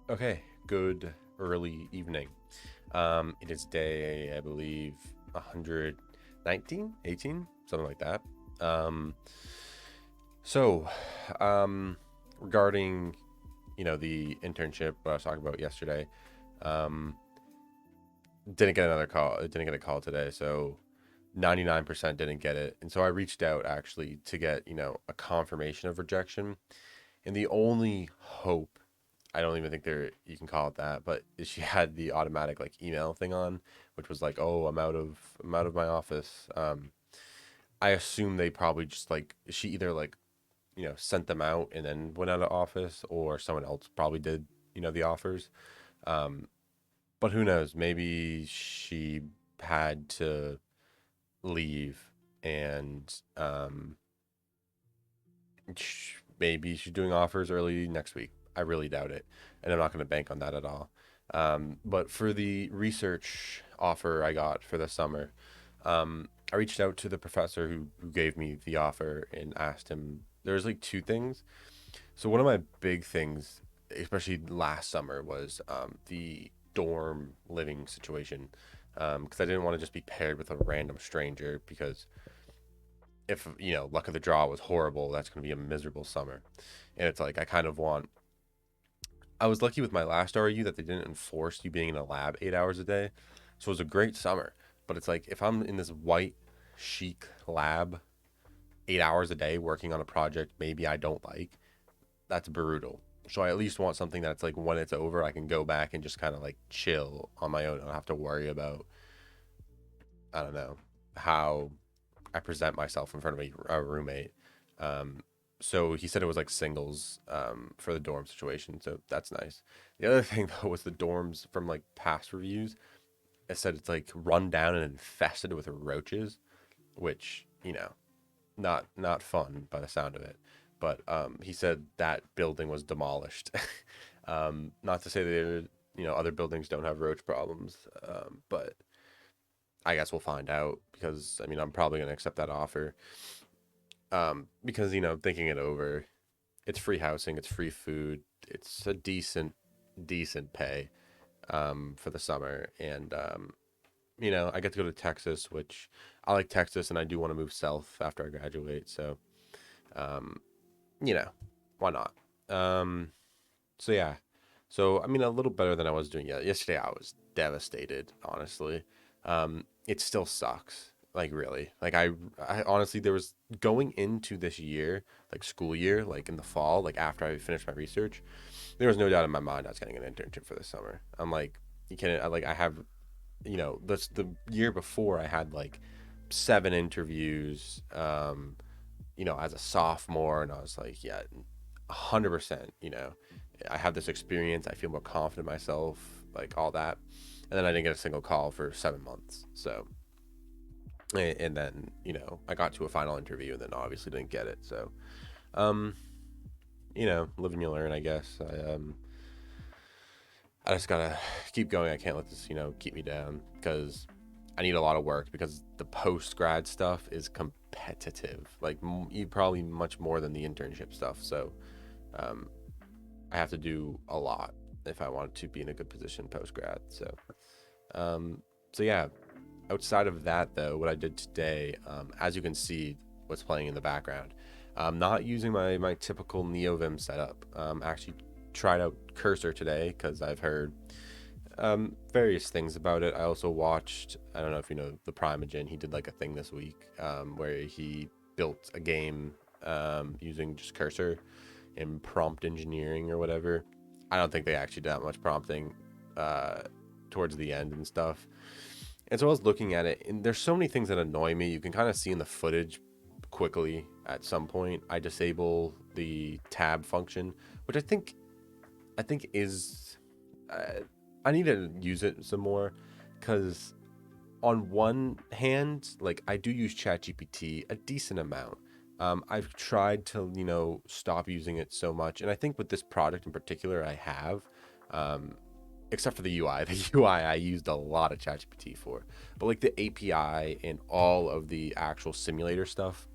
Okay, good early evening. It is day, I believe, 119, 18, something like that. Um, so, um, regarding, the internship I was talking about yesterday, um, didn't get another call. Didn't get a call today, so 99% didn't get it. And so I reached out actually to get, a confirmation of rejection. And the only hope, I don't even think you can call it that, but she had the automatic like email thing on, which was like, "Oh, I'm out of my office." I assume they probably just like she either like, sent them out and then went out of office, or someone else probably did, the offers. Um, but who knows? Maybe she had to leave, and maybe she's doing offers early next week. I really doubt it, and I'm not going to bank on that at all. But for the research offer I got for the summer, I reached out to the professor who gave me the offer and asked him. There's like two things. So one of my big things, especially last summer, was the dorm living situation, because I didn't want to just be paired with a random stranger, because if luck of the draw was horrible, that's going to be a miserable summer. And it's like I kind of want. I was lucky with my last RU that they didn't enforce you being in a lab 8 hours a day, so it was a great summer. But it's like if I'm in this white chic lab 8 hours a day working on a project maybe I don't like, that's brutal. So I at least want something that's like when it's over, I can go back and just kind of like chill on my own. I don't have to worry about, I don't know, how I present myself in front of a roommate. Um, so he said it was like singles for the dorm situation, so that's nice. The other thing though was the dorms from like past reviews. It said it's like run down and infested with roaches, which not fun by the sound of it. But he said that building was demolished. Not to say that other buildings don't have roach problems, but I guess we'll find out, because I mean I'm probably gonna accept that offer. Because thinking it over, it's free housing, it's free food, it's a decent pay for the summer, and I get to go to Texas, which I like Texas, and I do want to move south after I graduate. So um, you know, why not? Um, so yeah, so I mean, a little better than I was doing yesterday. I was devastated, honestly. It still sucks. Like really, like I honestly, there was going into this year, like school year, like in the fall, like after I finished my research, there was no doubt in my mind I was getting an internship for this summer. I'm like, you can't, I have, that's the year before I had like 7 interviews, as a sophomore, and I was like, yeah, 100%, I have this experience, I feel more confident in myself, like all that. And then I didn't get a single call for 7 months. So, and then, I got to a final interview and then obviously didn't get it. So, um, live and you learn, I guess. I just gotta keep going. I can't let this, keep me down, because I need a lot of work, because the post grad stuff is competitive, like probably much more than the internship stuff. So, um, I have to do a lot if I want to be in a good position post grad. Um, so yeah. Outside of that, though, what I did today, as you can see, what's playing in the background, I'm not using my typical NeoVim setup. Actually, tried out Cursor today because I've heard various things about it. I also watched, I don't know if you know the Primogen, he did like a thing this week, where he built a game using just Cursor and prompt engineering or whatever. I don't think they actually did that much prompting uh, towards the end and stuff. And so I was looking at it, and there's so many things that annoy me. You can kind of see in the footage quickly at some point. I disable the tab function, which I think is I need to use it some more, because on one hand, like I do use ChatGPT a decent amount. I've tried to stop using it so much, and I think with this product in particular, I have. Um, Except for the UI. The UI I used a lot of ChatGPT for, but like the API and all of the actual simulator stuff,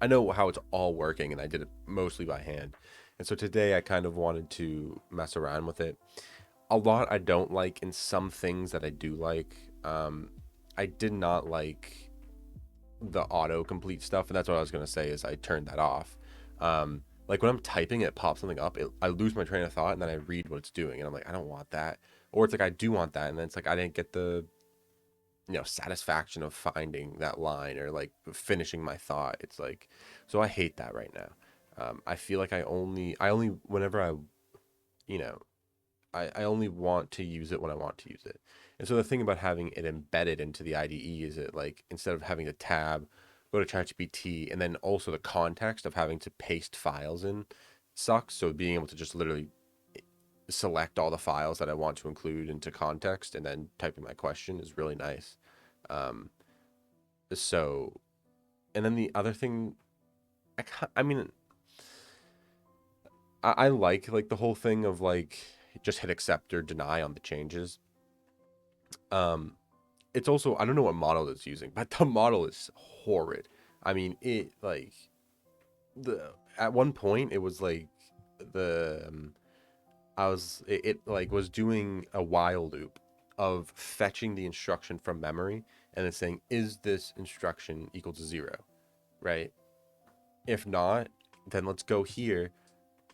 I know how it's all working, and I did it mostly by hand. And so today I kind of wanted to mess around with it. A lot I don't like, and some things that I do like. I did not like the autocomplete stuff, and that's what I was gonna say is I turned that off. Like when I'm typing, it pops something up. I lose my train of thought, and then I read what it's doing, and I'm like, I don't want that. Or it's like I do want that, and then it's like I didn't get the satisfaction of finding that line or like finishing my thought. It's like, so I hate that right now. I feel like I only whenever you know I only want to use it when I want to use it. And so the thing about having it embedded into the IDE is it like instead of having to tab, go to ChatGPT, and then also the context of having to paste files in sucks. So being able to just literally select all the files that I want to include into context and then typing my question is really nice. Um, so, and then the other thing, I mean, I like the whole thing of like just hit accept or deny on the changes. Um, it's also I don't know what model it's using, but the model is horrid. I mean, it like the at one point it was like the it like was doing a while loop of fetching the instruction from memory and then saying is this instruction equal to 0, right? If not, then let's go here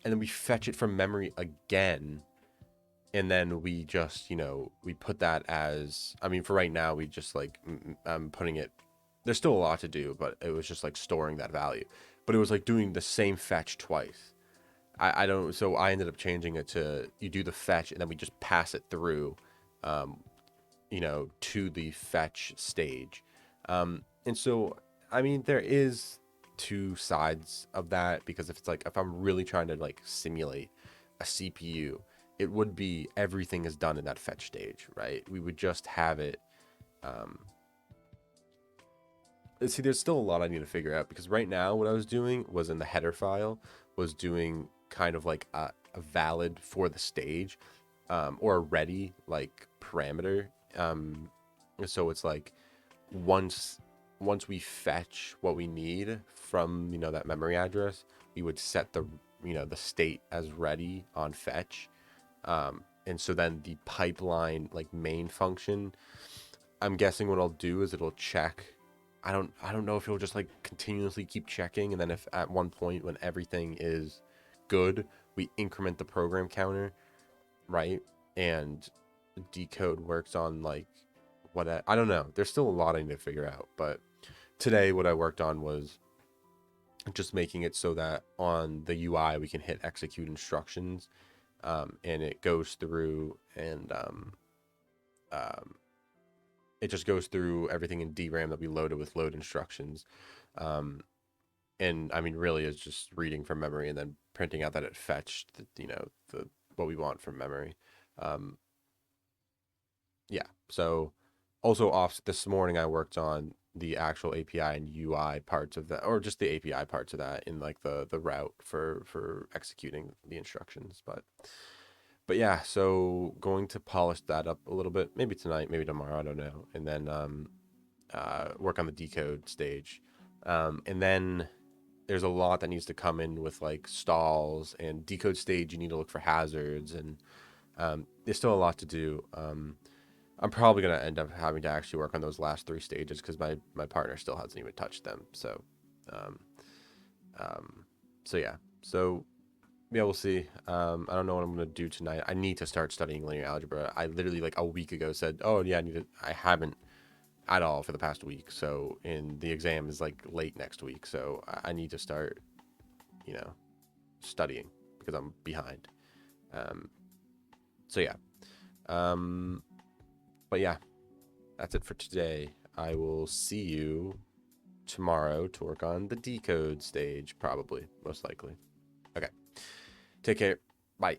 and then we fetch it from memory again, and then we just we put that as, I mean, for right now we just like I'm putting it, there's still a lot to do, but it was just like storing that value, but it was like doing the same fetch twice. I don't, so I ended up changing it to you do the fetch and then we just pass it through um to the fetch stage. And so I mean there is two sides of that, because if it's like if I'm really trying to like simulate a CPU, it would be everything is done in that fetch stage, right? We would just have it. Um, See, there's still a lot I need to figure out, because right now what I was doing was in the header file was doing kind of like a valid for the stage, or a ready like parameter. So it's like once once we fetch what we need from that memory address, we would set the state as ready on fetch. And so then the pipeline like main function, I'm guessing what I'll do is it'll check. I don't know if it'll just like continuously keep checking, and then if at one point when everything is good, we increment the program counter, right? And decode works on like what I don't know. There's still a lot I need to figure out, but today what I worked on was just making it so that on the UI we can hit execute instructions, and it goes through and um, it just goes through everything in DRAM that we loaded with load instructions. Um, and I mean, really, it's just reading from memory and then printing out that it fetched, the what we want from memory. Um, yeah. So also off this morning, I worked on the actual API and UI parts of that, or just the API parts of that in like the route for executing the instructions. But yeah, so going to polish that up a little bit, maybe tonight, maybe tomorrow, I don't know, and then work on the decode stage, and then there's a lot that needs to come in with like stalls and decode stage. You need to look for hazards, and there's still a lot to do. I'm probably gonna end up having to actually work on those last three stages because my partner still hasn't even touched them. Um, um, so yeah, so yeah, we'll see. I don't know what I'm gonna do tonight. I need to start studying linear algebra. I literally like a week ago said, "Oh yeah, I need to." I haven't at all for the past week. So, and the exam is like late next week. So I need to start, you know, studying because I'm behind. Um, so yeah. Um, but yeah, that's it for today. I will see you tomorrow to work on the decode stage, probably, most likely. Okay. Take care. Bye.